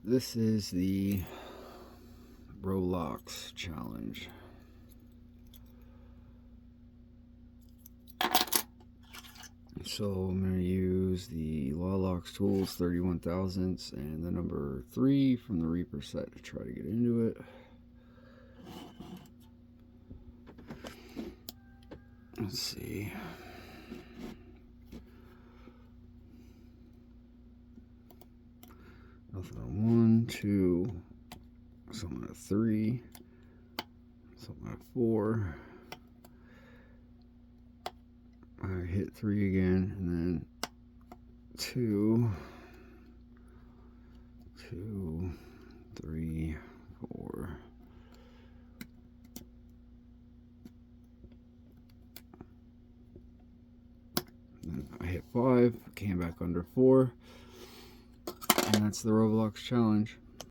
This is the roblocks challenge. So I'm going to use the Lawlocks Tools 31 thousandths and the number 3 from the Reaper set to try to get into it. Let's see. Nothing on 1, 2, something at 3, something at 4. I hit 3 again, and then 2, 3, 4. Then I hit 5, came back under 4, and that's the roblocks challenge.